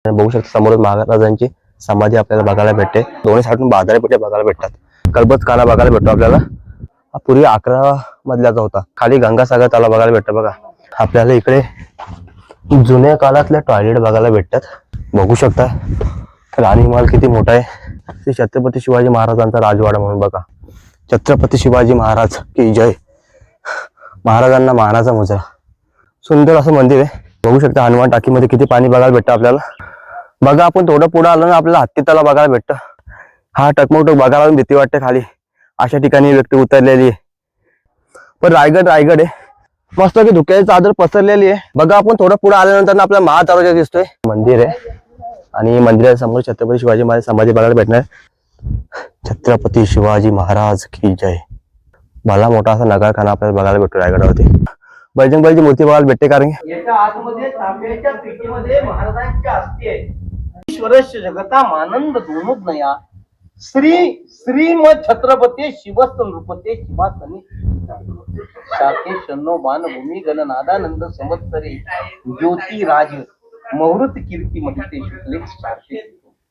बघू शकता समोर महाराजांची समाधी आपल्याला बघायला भेटते। दोन्ही साईडून बाजारपेठे बघायला भेटतात। कलबत खाना बघायला भेटतो आपल्याला। हा पूर्वी 11 मजल्याचा होता। खाली गंगासागर तलाव बघायला भेटतं बघा। आपल्याला इकडे जुन्या काळातल्या टॉयलेट बघायला भेटतात। बघू शकता राणी महल किती मोठा आहे। श्री छत्रपती शिवाजी महाराजांचा राजवाडा म्हणून बघा। छत्रपती शिवाजी महाराज की जय। महाराजांना मानाचा मुजरा। सुंदर असं मंदिर आहे। बघू शकता हनुमान टाकीमध्ये किती पाणी बघायला भेटतं आपल्याला। बघा आपण थोडं पुढे आलो ना आपल्याला हत्ती तलाव बघायला भेटतं। हा टकमक बघायला भीती वाटते खाली। अशा ठिकाणी व्यक्ती उतरलेली आहे। पण रायगड आहे मस्त की धुक्याची चादर पसरलेली आहे। बघा आपण थोडं पुढे आल्यानंतर आपल्याला महादरवाजा दिसतोय। मंदिर आहे आणि मंदिरासमोर छत्रपती शिवाजी महाराज समाधी बघायला भेटणार। छत्रपती शिवाजी महाराज की जय। भला मोठा असा नगारखाना आपल्याला बघायला भेटतो रायगडावरती। बजरंगबलीची मूर्ती बघायला भेटते कारण याच्या आतमध्ये तांब्याच्या पेटीमध्ये महाराजांची अस्थी आहे। ईश्वरस्य जगता मानंद दोनोदनया श्रीमद छत्रपती शिवस्त नृपते शिवासनी शाके शन्नो बाणभूमी गणनादानंद संवत्सरे ज्योती राज मौरुत कीर्ती महिते शुक्ले शाके।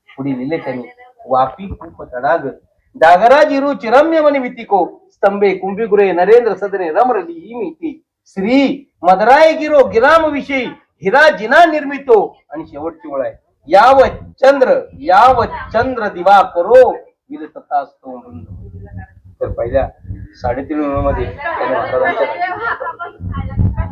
पुढे लिहिले त्यांनी वापी खूप तडाग डागराजिरू चिरम्य मनी वितिको स्तंभे कुंभिगुरे नरेंद्र सदने रमरली ही मिती श्री मदराय गिरो गिराम विषयी हिरा जिना निर्मितो। आणि शेवटची ओळ आहे यावत चंद्र दिवा करो विलसता असतो। तर पहिल्या 3.5 मध्ये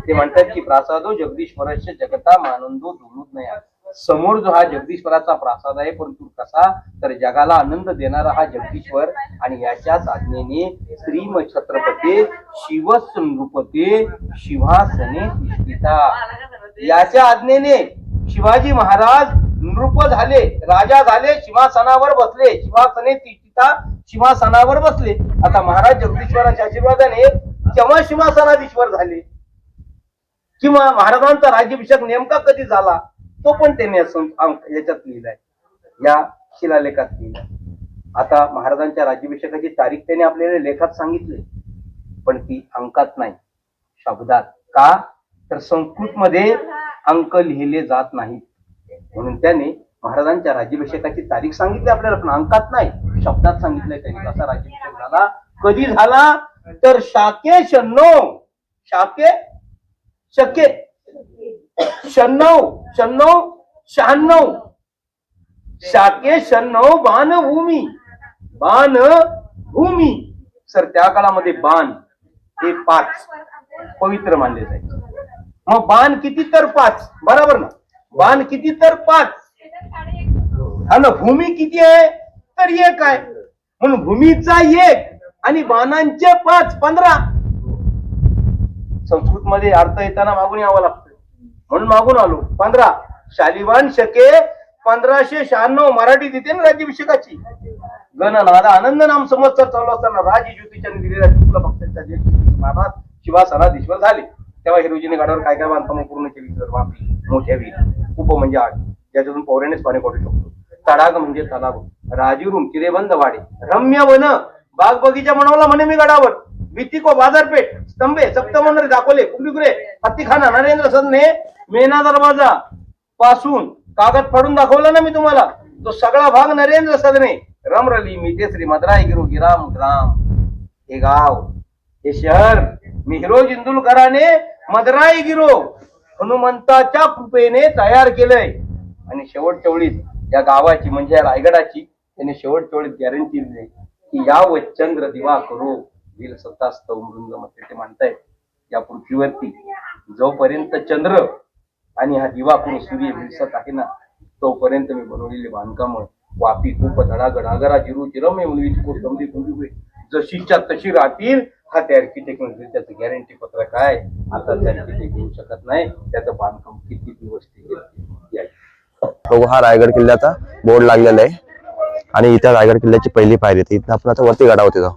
ते म्हणतात की प्रासादो जगदीश्वरस्य जगता मानंदो दोनोदनया। समोर जो हा जगदीश्वराचा प्रासाद आहे परंतु कसा तर जगाला आनंद देणारा हा जगदीश्वर आणि याच्याच आज्ञेने श्रीम छत्रपती शिवस नृपते शिवासने तिष्ठिता। याच्या आज्ञेने शिवाजी महाराज नृप झाले राजा झाले सिंहासनावर बसले शिवासने तिष्ठिता सिंहासनावर बसले। आता महाराज जगदीश्वराच्या आशीर्वादाने केव्हा सिंहासनाधीश्वर झाले किंवा महाराजांचा राज्याभिषेक नेमका कधी झाला तो पण त्यांनी याच्यात लिहिलाय या शिलालेखात लिहिलाय। आता महाराजांच्या राज्याभिषेकाची तारीख त्याने आपल्याला लेखात सांगितली पण ती अंकात नाही शब्दात। का तर संस्कृत मध्ये अंक लिहिले जात नाहीत म्हणून त्याने महाराजांच्या राज्याभिषेकाची तारीख सांगितली आपल्याला पण अंकात नाही शब्दात सांगितलंय त्यांनी। कसा राज्याभिषेक झाला कधी झाला तर शाके 96 शाके 96 बाणभूमी सर त्या काळामध्ये बाण हे 5 पवित्र मानले जायचे। मग बाण किती तर 5 बरोबर ना। बाण किती तर 5 आणि भूमी किती आहे तर 1 आहे म्हणून भूमीचा 1 आणि बाणांचे 5 15। संस्कृत मध्ये अर्थ येताना मागून यावं लागतं म्हणून मागून आलो 15 शालिवान शके 1596 मराठीत येते ना राज्याभिषेकाची। गणनादा आनंद नाम संवत्सर चालू असताना राज ज्योतिषाने दिलेल्या शुक्ल पक्षाच्या महाराज शिवासनाधीश्वर झाले तेव्हा हिरोजीने गाडावर काय बांधकाम पूर्ण केली तर वापी मोठ्या विहीर उप म्हणजे आग ज्याच्यातून पौराणिक पाणी काढू शकतो। तडाग म्हणजे तलाव राजीरूम चिरेबंद वाडे रम्य वन बाग बगीचा बनवला म्हणे मी गडावर। वितिको बाजारपेठ स्तंभे सप्तमंदिर दाखवले कुंभिगुरे हत्तीखाना नरेंद्र सदने मेना दरवाजा पासून कागद फाडून दाखवला ना मी तुम्हाला तो सगळा भाग नरेंद्र सदने रमरली मिते श्री मदराय गिरो गिराम ग्राम। हे गाव हे शहर मी हिरोज इंदुलकराने मदराय गिरो हनुमंताच्या कृपेने तयार केलंय। आणि शेवटच्या वेळीत या गावाची म्हणजे या रायगडाची त्याने शेवटच्या वेळीत गॅरंटी दिली की यावत चंद्र दिवा करो विलसतास्तव मृंग मध्ये ते म्हणतायत या पृथ्वीवरती जोपर्यंत चंद्र आणि हा दिवा करून सूर्य विलसत आहे ना तोपर्यंत मी बनवलेली बांधकाम वापी खूप तडागड आगरा जिरू चिरमे कोसंबी कुंभी जशीच्या तशी राहतील। हा त्या आर्किटेक्ट म्हणजे त्याचं गॅरंटी पत्र काय आता त्या आर्किटेक्ट घेऊ शकत नाही त्याचं बांधकाम किती दिवस टिकेल। हा रायगड किल्ल्याचा बोर्ड लागलेला आहे आणि इथे रायगड किल्ल्याची पहिली पायरी आहे। इथं आपण आता वरती गडावरती जाऊ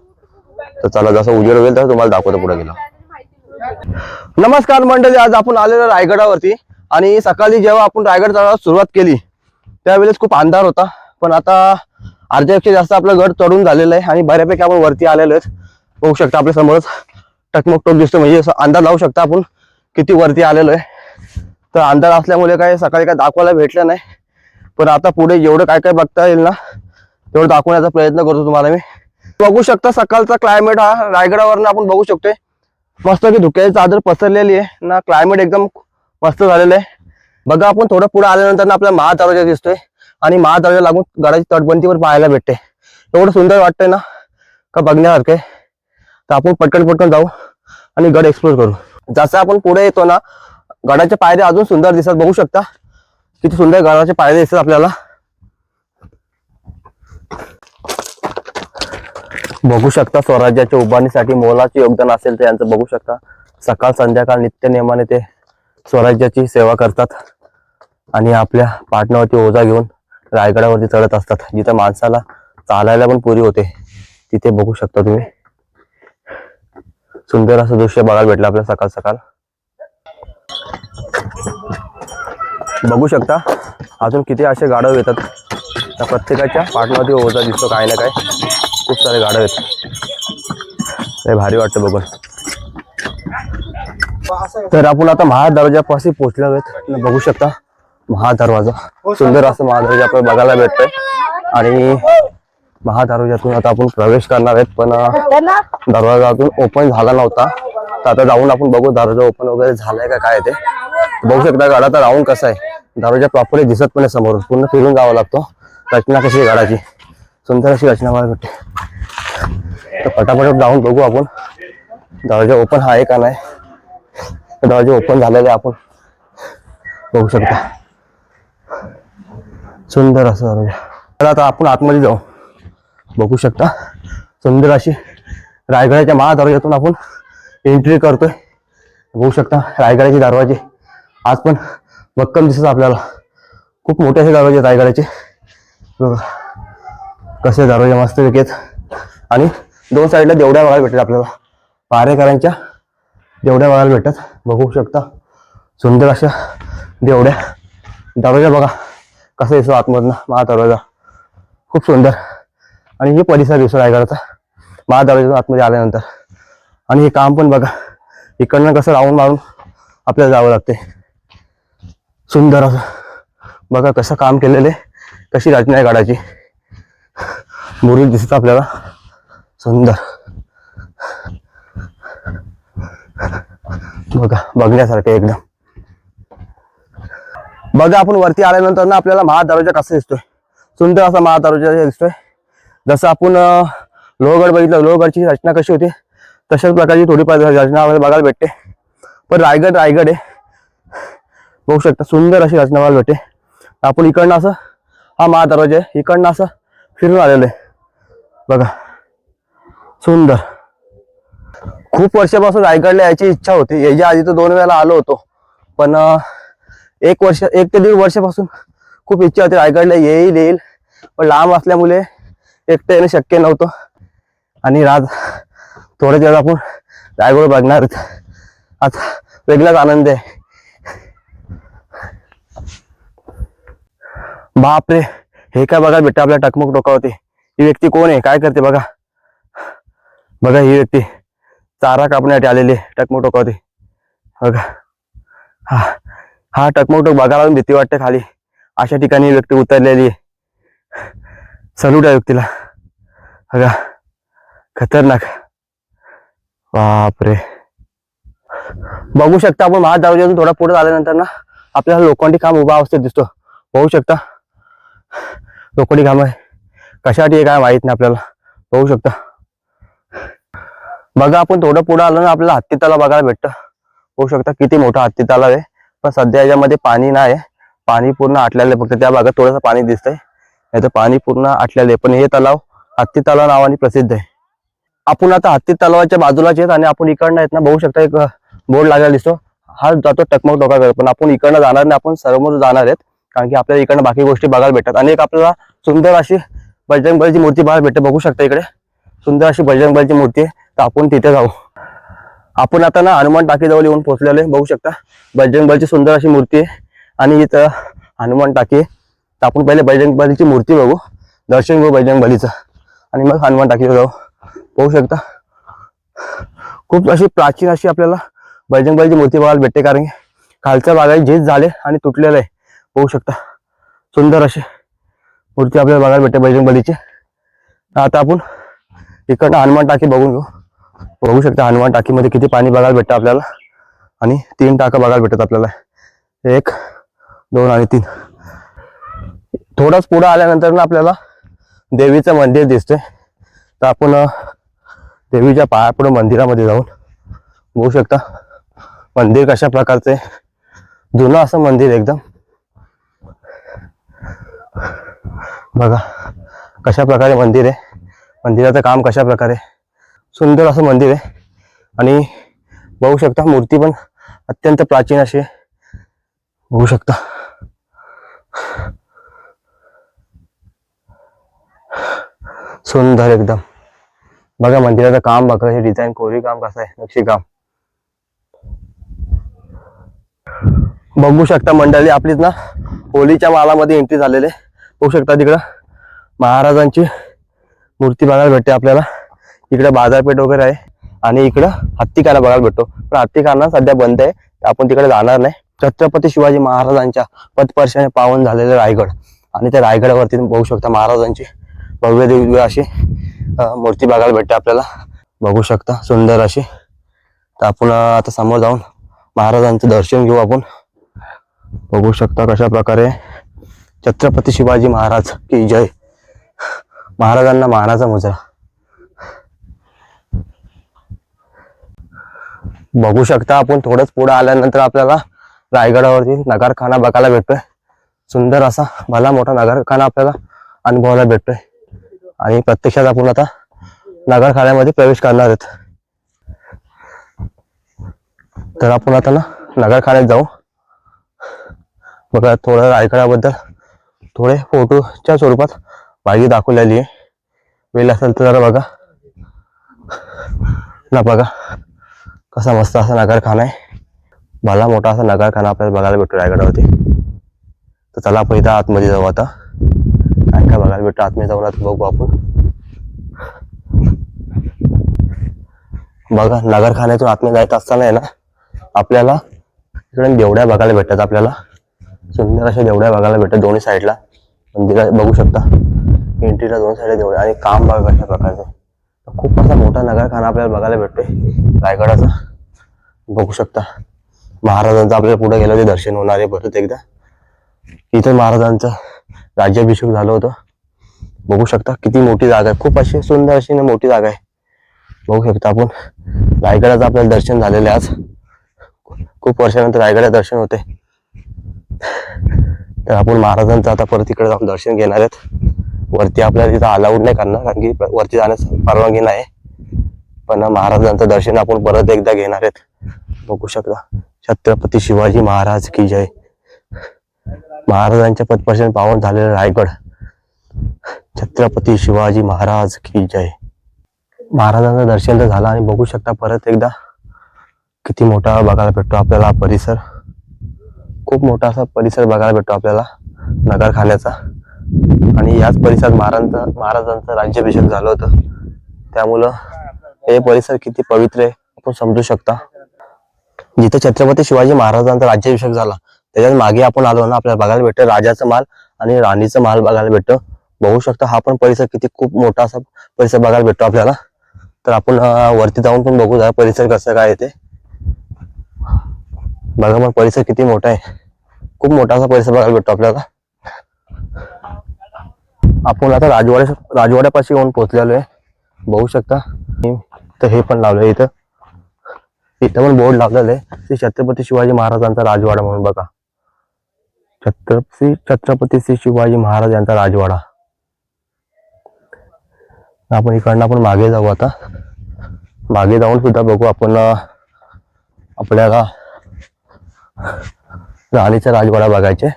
तर चला जसं उजेड होईल तसं तुम्हाला दाखवतो पुढे गेलो। नमस्कार मंडळी आज आपण आलेलो रायगडावरती आणि सकाळी जेव्हा आपण रायगड चढायला सुरुवात केली त्यावेळेस खूप अंधार होता पण आता अर्ध्यापेक्षा जास्त आपलं गड चढून झालेलं आहे आणि बऱ्यापैकी आपण वरती आलेलो आहे। बघू शकता आपल्या समोरच टकमक टोक दिसतो म्हणजे अंदाज लावू शकता आपण किती वरती आलेलो आहे। तर अंधार असल्यामुळे काय सकाळी काय दाखवायला भेटलं नाही पण आता पुढे जेवढं काय काय बघता येईल ना तेवढं दाखवण्याचा प्रयत्न करतो तुम्हाला मी. बघू शकता सकाळचा क्लायमेट हा रायगडावरनं आपण बघू शकतोय. मस्त की धुक्याची चादर पसरलेली आहे ना, क्लायमेट एकदम मस्त झालेलं आहे. बघा आपण थोडं पुढे आल्यानंतर ना आपल्याला महादरवाजा दिसतोय आणि महादरवाजा लागून गडाची तटबंदीवर पाहायला भेटते. एवढं सुंदर वाटतंय ना का बघण्यासारखं आहे. तर आपण पटकन पटकन जाऊ आणि गड एक्सप्लोर करू. जसं आपण पुढे येतो ना गडाच्या पायऱ्या अजून सुंदर दिसतात. बघू शकता किती सुंदर गडाच्या पायऱ्या दिसतात आपल्याला. बघू शकता स्वराज्याच्या उभारणीसाठी मोलाचे योगदान असेल तर यांचं बघू शकता. सकाळ संध्याकाळ नित्य नियमाने ते स्वराज्याची सेवा करतात आणि आपल्या पाटणावरती ओझा घेऊन रायगडावरती चढत असतात. जिथे माणसाला चालायला पण पुरी होते तिथे बघू शकता तुम्ही. सुंदर असं दृश्य बघायला भेटलं आपल्याला सकाळ सकाळ. बघू शकता अजून किती असे गाढव येतात. त्या प्रत्येकाच्या पाटणावरती ओझा दिसतो काय ना काय. खूप सारे गाढव आहेत. लय भारी वाटतं बघून. तर आपण आता महादरवाजापाशी पोहोचलो आहोत. बघू शकता महादरवाजा सुंदर असं महादरवाजा आपल्याला बघायला भेटतोय आणि महादरवाजातून आता आपण प्रवेश करणार आहेत. पण दरवाजा अजून ओपन झाला नव्हता तर आता जाऊन आपण बघू दरवाजा ओपन वगैरे झालाय का काय ते. बघू शकता गाडाचा राऊंड कसा आहे. दरवाजा प्रॉपरली दिसत पण समोर पूर्ण फिरून जावं लागतो. रचना कशी आहे गाडाची सुंदर अशी रचना बघायला भेटते. तर पटापट जाऊन बघू आपण दरवाजा ओपन आहे का नाही. दरवाजा ओपन झालेला आहे. आपण बघू शकता सुंदर असं दरवाजा. तर आता आपण आतमध्ये जाऊ. बघू शकता सुंदर अशी रायगडाच्या महादरवाजातून आपण एंट्री करतोय. बघू शकता रायगडाचे दरवाजे आज पण भक्कम दिसत आपल्याला. खूप मोठे असे दरवाजे आहेत रायगडाचे. बघा कसे दरवाजे मस्त आहेत आणि दोन साईडला देवड्या बघायला भेटतात आपल्याला. पारेकरांच्या देवड्या बघायला भेटतात. बघू शकता सुंदर अशा देवड्या. दरवाजा बघा कसा दिसतो आतमधनं महादरवाजा. खूप सुंदर आणि हे परिसर दिसतो रायगडाचा महादरवाजातून आतमध्ये आल्यानंतर. आणि हे काम पण बघा इकडनं कसं राऊंड मारून आपल्याला जावं लागते. सुंदर असं बघा कसं काम केलेलं आहे. कशी रचना आहे गाडाची. मुरुड दिसत आपल्याला सुंदर. बघा बघण्यासारखं एकदम. बघा आपण वरती आल्यानंतर ना आपल्याला महादरवाजा कसा दिसतोय. सुंदर असा महादरवाजा दिसतोय. जसं आपण लोहगड बघितलं लोहगडची रचना कशी होती तशाच प्रकारची थोडीफार रचना आपल्याला बघायला भेटते. पण रायगड आहे. बघू शकता सुंदर अशी रचना बघायला भेटते. आपण इकडनं असं हा महादरवाजा आहे इकडनं असं फिरून आलेलं आहे. बघा सुंदर. खूप वर्षापासून रायगडला यायची इच्छा होती. याच्या आधी तर 2 वेळा आलो होतो पण 1 ते 1.5 वर्षापासून खूप इच्छा होती रायगडला येईल पण लांब असल्यामुळे एकटं येणं शक्य नव्हतं. आणि आज थोड्या दिवस आपण रायगड बघणार. आज वेगळाच आनंद आहे. बापरे हे काय बघा भेटतं आपल्या टकमक डोकावरती. ही व्यक्ती कोण आहे काय करते बघा. बघा ही व्यक्ती चारा कापण्यासाठी आलेली आहे टकमक डोकावरती. बघा हा टकमक टोक बघायला भीती वाटते खाली. अशा ठिकाणी ही व्यक्ती उतरलेली आहे. सल्यूट आहे व्यक्तीला. बघा खतरनाक. बापरे बघू शकता आपण महादरवाजातून थोडा पुढे आल्यानंतर ना आपल्याला लोखंडी खांब उभा अवस्थेत दिसतो. बघू शकता लोखंडी खांब आहे. कशासाठी आहे काय माहित नाही आपल्याला. बघू शकता. बघा आपण थोडं पुढे आलं ना आपल्याला हत्ती तलाव बघायला भेटतं. बघू शकता किती मोठा हत्ती तलाव आहे. पण सध्या याच्यामध्ये पाणी नाही. पाणी पूर्ण आटलेलं आहे. फक्त त्या भागात थोडंसं पाणी दिसतंय. नाही तर पाणी पूर्ण आटलेलं आहे. पण हे तलाव हत्ती तलाव नावाने प्रसिद्ध आहे. आपण आता हत्ती तलावाच्या बाजूलाच आहेत आणि आपण इकडनं आहेत ना बघू शकता एक बोर्ड लागलेला दिसतो. हा जातो टकमक डोकाकडे. पण आपण इकडनं जाणार नाही. आपण समोर जाणार आहेत कारण की आपल्याला इकडनं बाकी गोष्टी बघायला भेटतात. आणि एक आपल्याला सुंदर अशी बजरंगबलीची मूर्ती बघायला भेटते. बघू शकता इकडे सुंदर अशी बजरंगबलीची मूर्ती आहे. तर आपण तिथे जाऊ. आपण आता ना हनुमान टाकीजवळ येऊन पोहोचलेले. बघू शकता बजरंगबलीची सुंदर अशी मूर्ती आहे आणि इथं हनुमान टाकी आहे. तर आपण पहिले बजरंगबलीची मूर्ती बघू. दर्शन घेऊ बजरंगबलीचं आणि मग हनुमान टाकीवर जाऊ. बघू शकता खूप अशी प्राचीन अशी आपल्याला बजरंगबलीची मूर्ती बघायला भेटते कारण की खालच्या भागात झीज झाले आणि तुटलेलं आहे. बघू शकता सुंदर अशी मूर्ती आपल्याला बघायला भेटते बजरंग बलीची. आता आपण इकडनं हनुमान टाकी बघून घेऊ. बघू शकता हनुमान टाकीमध्ये किती पाणी बघायला भेटतं आपल्याला. आणि 3 टाका बघायला भेटतात आपल्याला. 1 2 आणि 3. थोडंच पुढं आल्यानंतर ना आपल्याला देवीचं मंदिर दिसतंय. तर आपण देवीच्या पायापुढे मंदिरामध्ये जाऊन बघू शकता मंदिर कशा प्रकारचं आहे. जुनं असं मंदिर एकदम. बघा कशा प्रकारे मंदिर आहे. मंदिराचं काम कशा प्रकारे. सुंदर असं मंदिर आहे. आणि बघू शकता मूर्ती पण अत्यंत प्राचीन अशी आहे. बघू शकता सुंदर एकदम. बघा मंदिराचं काम बघा. हे डिझाईन कोरीव काम कसं आहे. नक्षीकाम बघू शकता मंडळी. आपलीच ना होलीच्या मालामध्ये एंट्री झालेले. बघू शकता तिकडं महाराजांची मूर्ती बघायला भेटते आपल्याला. इकडे बाजारपेठ वगैरे आहे. आणि इकडं हत्तीखाना बघायला भेटतो. पण हत्तीखाना सध्या बंद आहे. आपण तिकडे जाणार नाही. छत्रपती शिवाजी महाराजांच्या पदस्पर्शाने पावन झालेले रायगड. आणि त्या रायगडावरती बघू शकता महाराजांची भव्य दिव्य अशी मूर्ती बघायला भेटते आपल्याला. बघू शकता सुंदर अशी. तर आपण आता समोर जाऊन महाराजांचं दर्शन घेऊ आपण. बघू शकता कशा प्रकारे. छत्रपती शिवाजी महाराज की जय. महाराजांना मानाचा मुजरा. बघू शकता आपण थोडंच पुढे आल्यानंतर आपल्याला रायगडावरती नगारखाना बघायला भेटतोय. सुंदर असा भला मोठा नगारखाना आपल्याला अनुभवायला भेटतोय. आणि प्रत्यक्षात आपण आता नगरखान्यामध्ये प्रवेश करणार आहेत. तर आपण आता ना नगरखान्यात जाऊ. बघा थोडं रायगडाबद्दल थोडे फोटोच्या स्वरूपात माहिती दाखवलेली आहे. वेळ असेल तर जरा बघा ना. बघा कसा मस्त असा नगरखाना आहे. भला मोठा असा नगरखाना आपल्याला बघायला भेटतो रायगडावरती. तर चला आपण इथं आतमध्ये जाऊ. आता काय काय बघायला भेटतं आतमध्ये जाऊन आता बघू आपण. बघा नगरखान्यातून आतमध्ये जायचं असताना आहे ना आपल्याला इकडे देवड्या बघायला भेटतात आपल्याला. सुंदर अशा देवड्या बघायला भेटतात दोन्ही साईडला. मंदिरा बघू शकता एंट्रीला 2 साईडला देवड्या. आणि काम बघा कशा प्रकारचं. खूप असा मोठा नगरखाना आपल्याला बघायला भेटतोय रायगडाचा. बघू शकता महाराजांचं आपल्याला पुढे गेलं ते दर्शन होणार आहे परत एकदा. इथं महाराजांचं राज्याभिषेक झालं होतं. बघू शकता किती मोठी जागा आहे. खूप अशी सुंदर अशी मोठी जागा आहे. बघू शकता आपण रायगडाचं आपल्याला दर्शन झालेलं आहे आज. खूप वर्षानंतर रायगडात दर्शन होते. तर आपण महाराजांचं आता परत इकडे जाऊन दर्शन घेणार आहेत. वरती आपल्याला तिथं अलाउड नाही करणार कारण की वरती जाण्यास परवानगी नाही. पण महाराजांचं दर्शन आपण परत एकदा घेणार आहेत. बघू शकता छत्रपती शिवाजी महाराज की जय. महाराजांच्या पदस्पर्शाने पावन झालेलं रायगड. छत्रपती शिवाजी महाराज की जय. महाराजांचं दर्शन तर झालं. आणि बघू शकता परत एकदा किती मोठा बघायला भेटतो आपल्याला परिसर. खूप मोठा असा परिसर बघायला भेटतो आपल्याला नगरखान्याचा. आणि याच परिसरात महाराजांचं राज्याभिषेक झालं होतं. त्यामुळं हे परिसर किती पवित्र आहे आपण समजू शकता. जिथे छत्रपती शिवाजी महाराजांचा राज्याभिषेक झाला त्याच्यात मागे आपण आलो ना आपल्याला बघायला भेटतं राजाचं महाल आणि राणीचं महाल बघायला भेटतं. बघू शकता हा पण परिसर किती खूप मोठा असा परिसर बघायला भेटतो आपल्याला. तर आपण वरती जाऊन पण बघू जरा परिसर कसं काय ते. बघा मग परिसर किती मोठा आहे. खूप मोठा असा परिसर बघायला भेटतो आपल्याला. आपण आता राजवाड्यापाशी येऊन पोहोचलेलो आहे. बघू शकता तर हे पण लावलंय इथं पण बोर्ड लावलेलं आहे श्री छत्रपती शिवाजी महाराजांचा राजवाडा म्हणून. बघा छत्रपती श्री शिवाजी महाराज यांचा राजवाडा. आपण इकडनं आपण मागे जाऊ. आता मागे जाऊन सुद्धा बघू आपण आपल्याला राणीचा राजवाडा बघायचे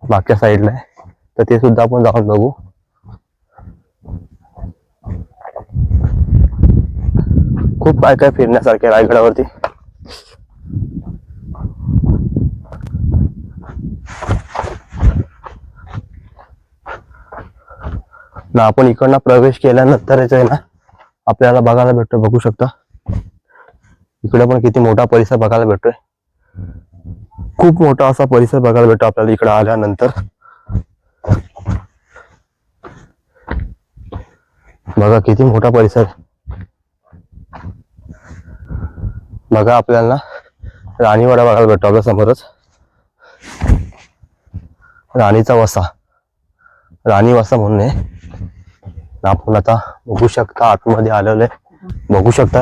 मागच्या साईडला आहे. तर ते सुद्धा आपण जाऊन बघू. खूप काय काय फिरण्यासारखे रायगडावरती. ना आपण इकडनं प्रवेश केल्यानंतरच आहे ना आपल्याला बघायला भेटतो. बघू शकता इकडे पण किती मोठा परिसर बघायला भेटतोय. खूप मोठा असा परिसर बघायला भेटतो आपल्याला इकडे आल्यानंतर. बघा किती मोठा परिसर. बघा आपल्याला राणीवाडा बघायला भेटतो आपल्या समोरच. राणीचा वसा, राणी वसा म्हणून आहे. आपण आता बघू शकता आतमध्ये आलेलो आहे. बघू शकता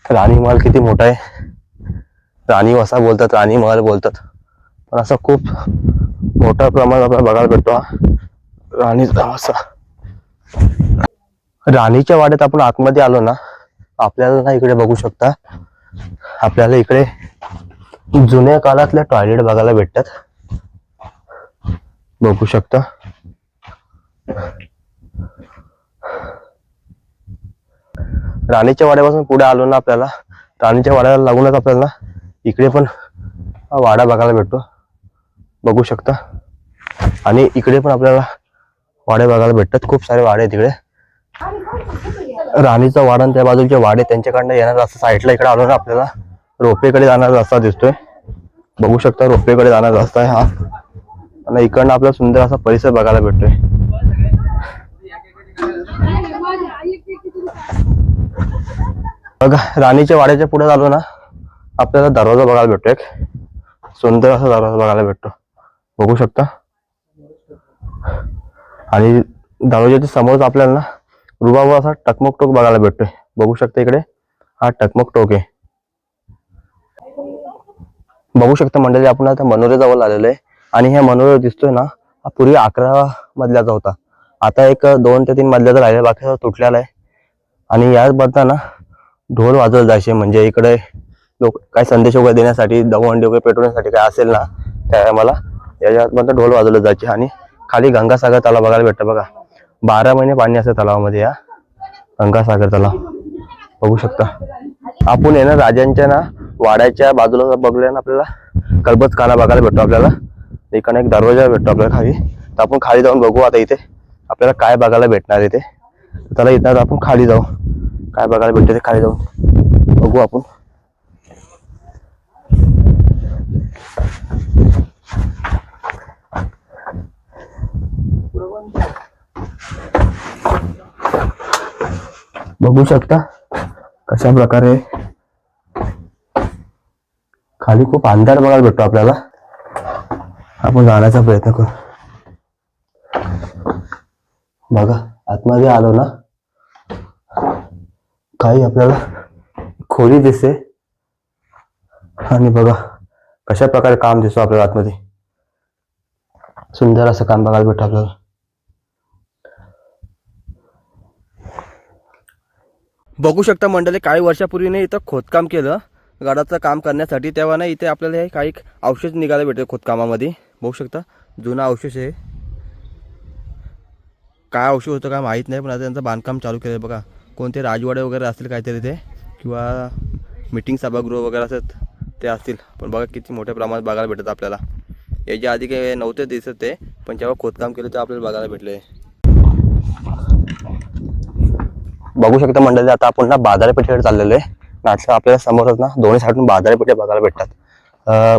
राणी महल किती मोठा आहे. राणी वसा बोलतात, राणी महल बोलतात, पण असं खूप मोठ्या प्रमाणात आपल्याला बघायला भेटतो हा राणीचा वसा. राणीच्या वाड्यात आपण आतमध्ये आलो ना, आपल्याला ना इकडे बघू शकता, आपल्याला इकडे जुन्या काळातल्या टॉयलेट बघायला भेटतात. बघू शकता. राणीच्या वाड्यापासून पुढे आलो ना, आपल्याला राणीच्या वाड्याला लागूनच आपल्याला इकडे पण वाडा बघायला भेटतो. बघू शकता. आणि इकडे पण आपल्याला वाडे बघायला भेटतात. खूप सारे वाडे आहेत इकडे. राणीचा वाडा आणि त्या बाजूचे वाडे त्यांच्याकडनं येणार रस्ता साईडला इकडे आलो ना, आपल्याला रोपेकडे जाणारा रस्ता दिसतोय. बघू शकता रोपेकडे जाणारा रस्ता आहे हा. आणि इकडनं आपल्याला सुंदर असा परिसर बघायला भेटतोय. बघा राणीच्या वाड्याच्या पुढे आलो ना, आपल्याला दरवाजा बघायला भेटतो. एक सुंदर असा दरवाजा बघायला भेटतो. बघू शकता. आणि दरवाजाच्या समोर आपल्याला ना रुबाब असा टकमक टोक बघायला भेटतोय. बघू शकता इकडे हा टकमक टोक आहे. बघू शकता मंडळी, आपण आता मनोरेजवळ आलेलो आहे. आणि ह्या मनोरे दिसतोय ना, हा पूर्वी 11 मजल्याचा होता. आता एक 2 ते 3 मजल्याचा राहिला, बाकी तुटलेला आहे. आणि याच बदला ढोल वाजवले जायचे, म्हणजे इकडे लोक काय संदेश वगैरे देण्यासाठी, दवंडी वगैरे पेटवण्यासाठी काय असेल ना, त्या मला याच्यात ढोल वाजवले जायचे. आणि खाली गंगासागर तलाव बघायला भेटतं. बघा 12 महिने पाणी असतं तलावामध्ये या गंगासागर तलाव. बघू शकता. आपण आहे ना राजांच्या ना वाड्याच्या बाजूला बघूया ना, आपल्याला कलबत खाना बघायला भेटतो. आपल्याला इकडे एक दरवाजा भेटतो आपल्याला खाली. तर आपण खाली जाऊन बघू आता इथे आपल्याला काय बघायला भेटणार आहे ते. त्याला इथं आपण खाली जाऊ, काय बघायला भेटते ते खाली जाऊन बघू आपण. बघू शकता कशा प्रकारे खाली खूप अंधार बघायला भेटतो आपल्याला. आपण जाण्याचा प्रयत्न करू. बघा आतमध्ये आलो ना, काही आपल्याला खोली दिसते. आणि बघा कशा प्रकारे काम दिसतो आपल्याला आतमध्ये. सुंदर असं काम बघायला भेटतं आपल्याला. बघू शकता मंडळी, काही वर्षापूर्वीने इथं खोदकाम केलं गडाचं काम करण्यासाठी. तेव्हा ना इथे आपल्याला हे काही अवशेष निघायला भेटते खोदकामामध्ये. बघू शकता जुना अवशेष आहे. काय अवशेष होतं काय माहीत नाही, पण आता त्यांचं बांधकाम चालू केलं आहे. बघा कोणते राजवाडे वगैरे असतील काहीतरी ते, किंवा मीटिंग सभागृह वगैरे असत ते असतील. पण बघा किती मोठ्या प्रमाणात बघायला भेटत आपल्याला. याच्या आधी काही नव्हते दिसत ते, पण जेव्हा खोदकाम केलं तेव्हा आपल्याला बघायला भेटले. बघू शकता मंडळी, आता आपण ना बाजारपेठेकडे चाललेलो आहे. नाटलं आपल्याला समोरच ना दोन्ही साईडून बाजारपेठे बघायला भेटतात.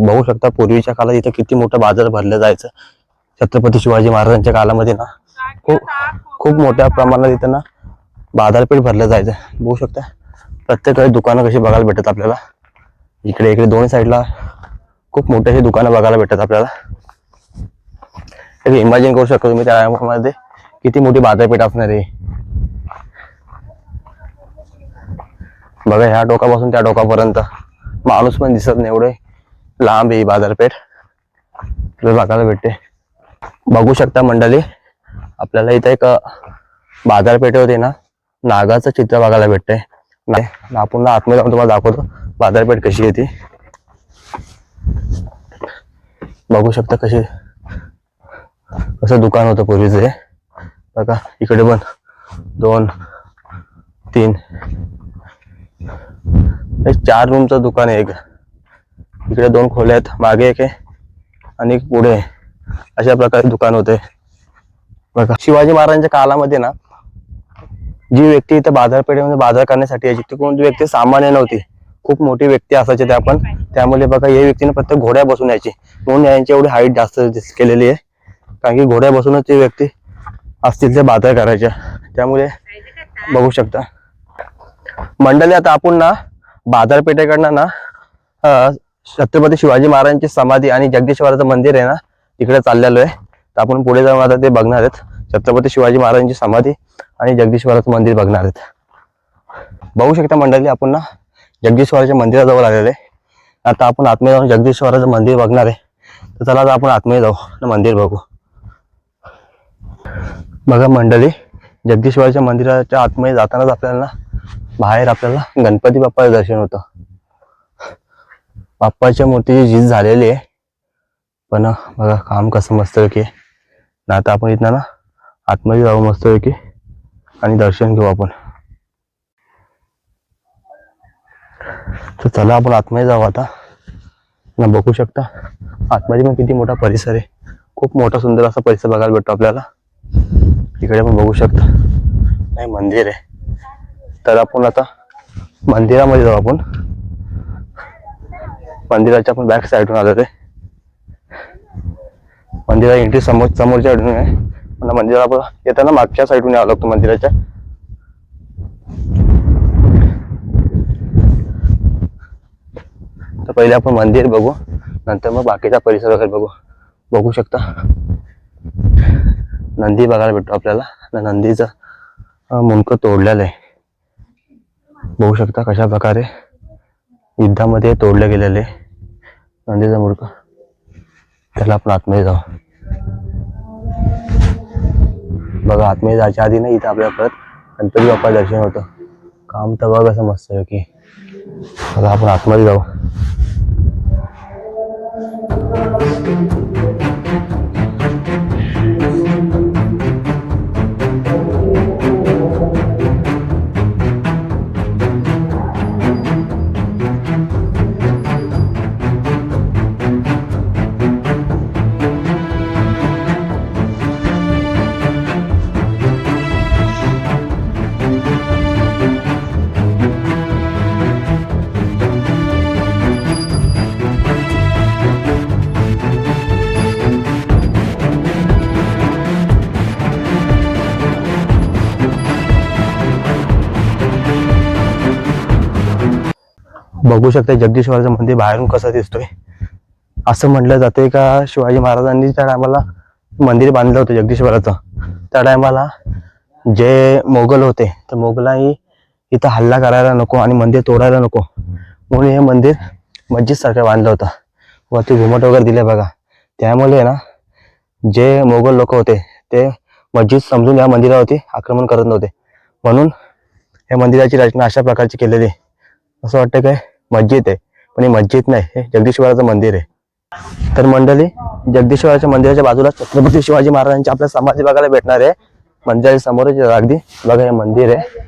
बघू शकता पूर्वीच्या काळात इथे किती मोठं बाजार भरलं जायचं. छत्रपती शिवाजी महाराजांच्या काळामध्ये ना खूप मोठ्या प्रमाणात इथं ना बाजारपेठ भरलं जायचं. बघू शकता प्रत्येक वेळी दुकानं कशी बघायला भेटतात आपल्याला. इकडे दोन्ही साईडला खूप मोठे अशी दुकानं बघायला भेटतात आपल्याला. इमॅजिन करू शकतो तुम्ही त्यामध्ये किती मोठी बाजारपेठ असणार आहे. बघा ह्या टोकापासून त्या टोकापर्यंत माणूस पण दिसत नाही, एवढे लांब आहे बाजारपेठ बघायला भेटते. बघू शकता मंडळी, आपल्याला इथं एक बाजारपेठेवरती ना नागाचं चित्र बघायला भेटतंय. आपण आतमध्ये जाऊन तुम्हाला दाखवतो बाजारपेठ कशी आहे ती. बघू शकता कसं दुकान होतं पूर्वीचं. बघा इकडे पण 2 3 4 रूमचं दुकान आहे. एक इकडे 2 खोल्या आहेत, मागे एक आहे आणि एक पुढे. अशा प्रकारे दुकान होते. बघा शिवाजी महाराजांच्या काळामध्ये ना जी व्यक्ती इथे बाजारपेठेमध्ये बाजार करण्यासाठी यायची ती कोणती व्यक्ती सामान्य नव्हती, खूप मोठी व्यक्ती असायची त्या पण. त्यामुळे बघा या व्यक्तीने प्रत्येक घोड्या बसून यायची, म्हणून यांची एवढी हाईट जास्त केलेली आहे. कारण की घोड्या बसूनच ती व्यक्ती असतील ते बाजार करायच्या. त्यामुळे बघू शकता मंडळी. आता आपण ना बाजारपेठेकडनं ना छत्रपती शिवाजी महाराजांची समाधी आणि जगदीश्वराचं मंदिर आहे ना तिकडे चाललेलो आहे. तर आपण पुढे जाऊन आता ते बघणार आहेत. छत्रपती शिवाजी महाराजांची समाधी आणि जगदीश्वराचं मंदिर बघणार आहेत. बघू शकता मंडळी आपण ना जगदीश्वराच्या मंदिराजवळ आलेले आहे. आता आपण आतमध्ये जाऊन जगदीश्वराचं मंदिर बघणार आहे. तर चला आता आपण आतमध्ये जाऊ आणि मंदिर बघू. बघा मंडळी, जगदीश्वराच्या मंदिराच्या आतमध्ये जातानाच आपल्याला ना बाहेर आपल्याला गणपती बाप्पाचं दर्शन होतं. बाप्पाच्या मूर्तीची झीज झालेली आहे, पण बघा काम कसं मस्त की ना. आता आपण इथं ना आतमध्ये जाऊ मस्त की आणि दर्शन घेऊ आपण. तर चला आपण आतमध्ये जाऊ आता ना. बघू शकता आतमध्ये पण किती मोठा परिसर आहे. खूप मोठा सुंदर असा परिसर बघायला भेटतो आपल्याला. इकडे पण बघू शकता नाही मंदिर आहे. तर आपण आता मंदिरामध्ये जाऊ. आपण मंदिराच्या आपण बॅक साईडून आलो रे. मंदिरा एंट्री समोरच्या साईडून आहे. मला मंदिराला आपण येताना मागच्या साईडून यावं लागतो मंदिराच्या. तर पहिले आपण मंदिर बघू, नंतर मग बाकीचा परिसर वगैरे बघू. बघू शकता नंदी बघायला भेटतो आपल्याला. नंदीचं मुंडकं तोडलेलं आहे. बघू शकता कशा प्रकारे युद्धामध्ये तोडले गेलेले नंदीचं मुंडकं. त्याला आपण आतमध्ये जाऊ. बघा आतमध्ये जायच्या आधी ना इथं आपल्याला परत गणपती बाप्पा दर्शन होतं. काम तर बघा कसं मस्त आहे की. बघा आपण आतमध्ये जाऊ. बघू शकता जगदीश्वराचं मंदिर बाहेरून कसं दिसतोय. असं म्हटलं जाते का शिवाजी महाराजांनी त्या टायमाला मंदिर बांधलं होतं जगदीश्वराचं. त्या टायमाला जे मोगल होते तर मोगलांनी इथं हल्ला करायला नको आणि मंदिर तोडायला नको म्हणून हे मंदिर मस्जिद सारखं बांधलं होतं. वरती घुमट वगैरे दिले बघा. त्यामुळे ना जे मोगल लोक होते ते मस्जिद समजून या मंदिरावरती आक्रमण करत नव्हते. म्हणून या मंदिराची रचना अशा प्रकारची केलेली. असं वाटतं काय मस्जिद आहे, पण हे मस्जिद नाही, हे जगदीश्वराचं मंदिर आहे. तर मंडळी, जगदीश्वराच्या मंदिराच्या बाजूला छत्रपती शिवाजी महाराजांची आपल्या समाधी बघायला भेटणार आहे. मंदिराच्या समोरच अगदी बघा हे मंदिर आहे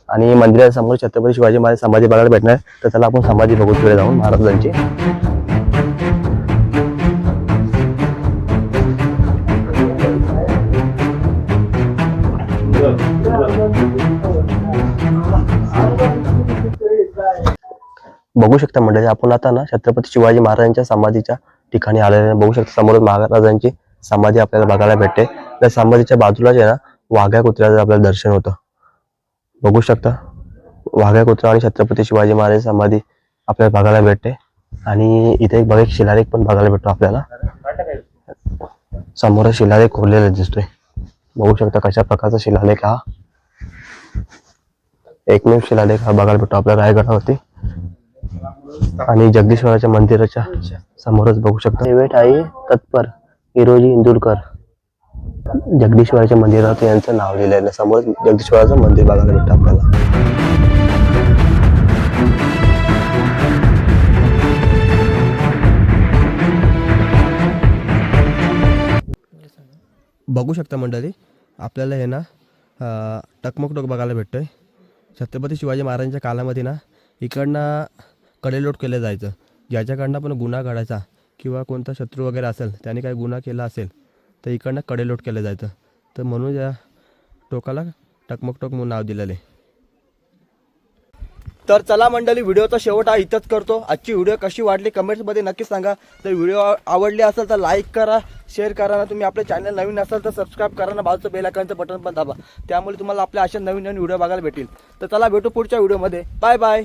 आणि मंदिराच्या समोर छत्रपती शिवाजी महाराज समाधी बघायला भेटणार आहे. तर त्याला आपण समाधी बघू तिकडे जाऊन महाराजांची. बघू शकता मंडळी, आपण आता ना छत्रपती शिवाजी महाराजांच्या समाधीच्या ठिकाणी आलेले. बघू शकता समोर महाराजांची समाधी आपल्याला बघायला भेटते. त्या समाधीच्या बाजूलाच आहे ना वाघ्या कुत्र्याचं आपल्याला दर्शन होतं. बघू शकता वाघ्या कुत्रा आणि छत्रपती शिवाजी महाराज समाधी आपल्याला बघायला भेटते. आणि इथे एक बघा एक शिलालेख पण बघायला भेटतो आपल्याला. समोर शिलालेख खोललेला दिसतोय. बघू शकता कशा प्रकारचा शिलालेख हा. एकमेव शिलालेख हा बघायला भेटतो आपल्या रायगडावरती. आणि जगदीश्वराच्या मंदिराच्या समोरच बघू शकता शेवेट आई तत्पर हिरोजी इंदुरकर. जगदीश्वराच्या मंदिरावरती यांचं नाव लिहिलेलं आहे. समोर जगदीश्वराचं मंदिर बघायला भेटतं आपल्याला. बघू शकता मंडळी, आपल्याला हे ना टकमक टोक बघायला भेटतोय. छत्रपती शिवाजी महाराजांच्या काळामध्ये ना इकडनं कडेलोट केलं जायचं. ज्याच्याकडनं पण गुन्हा घडायचा किंवा कोणता शत्रू वगैरे असेल, त्याने काही गुन्हा केला असेल तर इकडनं कडेलोट केलं जायचं. तर म्हणून या टोकाला टकमक टोक म्हणून नाव दिलेलं आहे. तर चला मंडळी, व्हिडिओचा शेवट हा इथंच करतो. आजची व्हिडिओ कशी वाटली कमेंट्समध्ये नक्की सांगा. तर व्हिडिओ आवडली असेल तर लाईक करा, शेअर करा ना. तुम्ही आपले चॅनल नवीन असाल तर सबस्क्राईब करा ना. बाजूचं बेल आयकॉनचं बटन पण दाबा, त्यामुळे तुम्हाला आपल्या अशा नवीन नवीन व्हिडिओ बघायला भेटेल. तर चला भेटू पुढच्या व्हिडिओमध्ये. Bye bye.